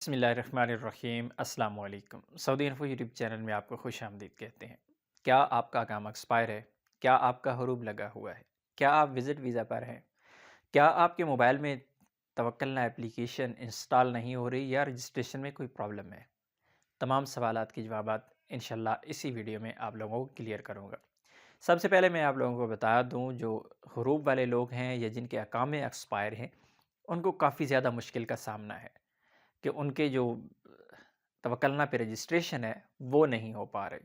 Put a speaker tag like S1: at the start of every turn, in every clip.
S1: बिस्मिल्लाहिर्रहमानिर्रहीम अस्सलाम वालेकुम। सऊदी इन्फो यूट्यूब चैनल में आपको खुश आमदीद कहते हैं। क्या आपका काम एक्सपायर है? क्या आपका हरूब लगा हुआ है? क्या आप विज़िट वीज़ा पर हैं? क्या आपके मोबाइल में तवक्कलना एप्लीकेशन इंस्टॉल नहीं हो रही या रजिस्ट्रेशन में कोई प्रॉब्लम है? तमाम सवालात के जवाबात इंशाल्लाह इसी वीडियो में आप लोगों को क्लियर करूँगा। सबसे पहले मैं आप लोगों को बता दूँ, जो हरूब वाले लोग हैं या जिनके अकामे एक्सपायर हैं, उनको काफ़ी ज़्यादा मुश्किल का सामना है कि उनके जो तवक्लना पे रजिस्ट्रेशन है, वो नहीं हो पा रहे।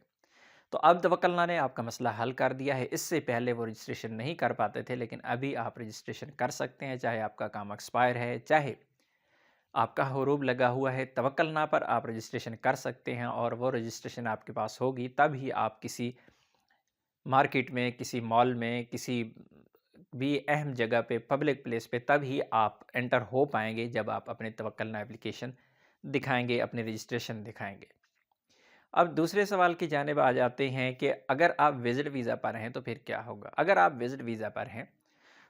S1: तो अब तवक्लना ने आपका मसला हल कर दिया है। इससे पहले वो रजिस्ट्रेशन नहीं कर पाते थे, लेकिन अभी आप रजिस्ट्रेशन कर सकते हैं, चाहे आपका काम एक्सपायर है, चाहे आपका हुरूब लगा हुआ है। तवक्लना पर आप रजिस्ट्रेशन कर सकते हैं और वो रजिस्ट्रेशन आपके पास होगी, तब ही आप किसी मार्केट में, किसी मॉल में, किसी भी अहम जगह पे, पब्लिक प्लेस पे तब ही आप एंटर हो पाएँगे, जब आप अपने तवक्लना एप्लीकेशन दिखाएँगे, अपने रजिस्ट्रेशन दिखाएँगे। अब दूसरे सवाल की जानिब आ जाते हैं कि अगर आप विज़िट वीज़ा पर हैं, तो फिर क्या होगा? अगर आप विज़िट वीज़ा पर हैं,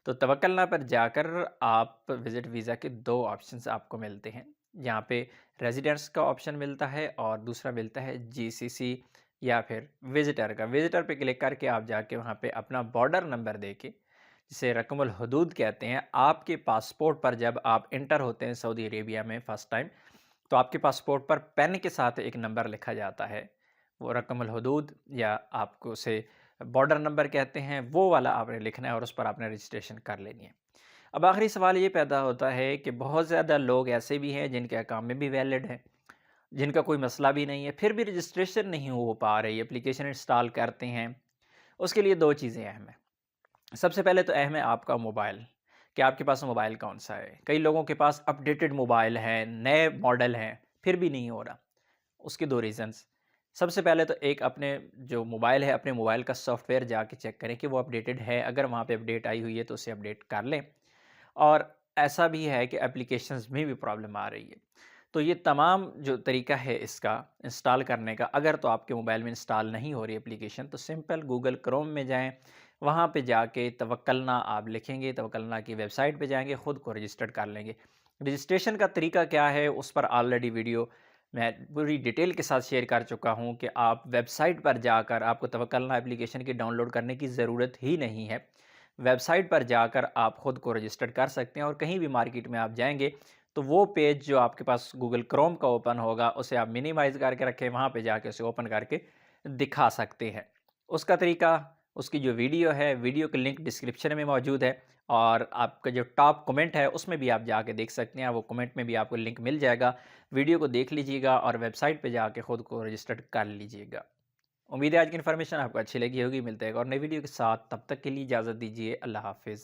S1: तो तवक्लना पर जाकर आप विज़िट वीज़ा के 2 ऑप्शंस आपको मिलते हैं। यहाँ पे रेज़िडेंट्स का ऑप्शन मिलता है और दूसरा मिलता है जीसीसी या फिर विज़िटर का। विज़िटर पे क्लिक करके आप जाके वहाँ पे अपना बॉर्डर नंबर देके, जिसे रकमुल हुदूद कहते हैं, आपके पासपोर्ट पर जब आप एंटर होते हैं सऊदी अरेबिया में फ़र्स्ट टाइम, तो आपके पासपोर्ट पर पेन के साथ एक नंबर लिखा जाता है। वो रकमुल हुदूद या आपको उसे बॉर्डर नंबर कहते हैं, वो वाला आपने लिखना है और उस पर आपने रजिस्ट्रेशन कर लेनी है। अब आखिरी सवाल ये पैदा होता है कि बहुत ज़्यादा लोग ऐसे भी हैं जिनके अकाउंट में भी वैलिड है, जिनका कोई मसला भी नहीं है, फिर भी रजिस्ट्रेशन नहीं हो पा रही, एप्लीकेशन इंस्टॉल करते हैं। उसके लिए 2 चीज़ें अहम हैं। सबसे पहले तो अहम है आपका मोबाइल, कि आपके पास मोबाइल कौन-सा है। कई लोगों के पास अपडेटेड मोबाइल हैं, नए मॉडल हैं, फिर भी नहीं हो रहा। उसके 2 रीज़न्स। सबसे पहले तो एक अपने जो मोबाइल है, अपने मोबाइल का सॉफ्टवेयर जाके चेक करें कि वो अपडेटेड है। अगर वहाँ पे अपडेट आई हुई है, तो उसे अपडेट कर लें। और ऐसा भी है कि एप्लीकेशंस में भी प्रॉब्लम आ रही है। तो ये तमाम जो तरीका है इसका इंस्टॉल करने का, अगर तो आपके मोबाइल में इंस्टॉल नहीं हो रही एप्लीकेशन, तो सिंपल गूगल क्रोम में जाएँ, वहाँ पे जाके तवक्लना आप लिखेंगे, तवक्लना की वेबसाइट पे जाएँगे, खुद को रजिस्टर्ड कर लेंगे। रजिस्ट्रेशन का तरीका क्या है, उस पर ऑलरेडी वीडियो मैं पूरी डिटेल के साथ शेयर कर चुका हूँ कि आप वेबसाइट पर जाकर आपको तवक्लना एप्लीकेशन की डाउनलोड करने की ज़रूरत ही नहीं है। वेबसाइट पर जाकर आप खुद को रजिस्टर्ड कर सकते हैं और कहीं भी मार्केट में आप जाएँगे, तो वो पेज जो आपके पास गूगल क्रोम का ओपन होगा, उसे आप मिनिमाइज़ करके रखें, वहाँ पे जाके उसे ओपन करके दिखा सकते हैं। उसका तरीका, उसकी जो वीडियो है, वीडियो की लिंक डिस्क्रिप्शन में मौजूद है और आपका जो टॉप कमेंट है, उसमें भी आप जाके देख सकते हैं। वो कमेंट में भी आपको लिंक मिल जाएगा। वीडियो को देख लीजिएगा और वेबसाइट पे जाके खुद को रजिस्टर्ड कर लीजिएगा। उम्मीद है आज की इन्फॉर्मेशन आपको अच्छी लगी होगी। मिलते हैं एक और नई वीडियो के साथ, तब तक के लिए इजाज़त दीजिए। अल्लाह हाफ़िज़।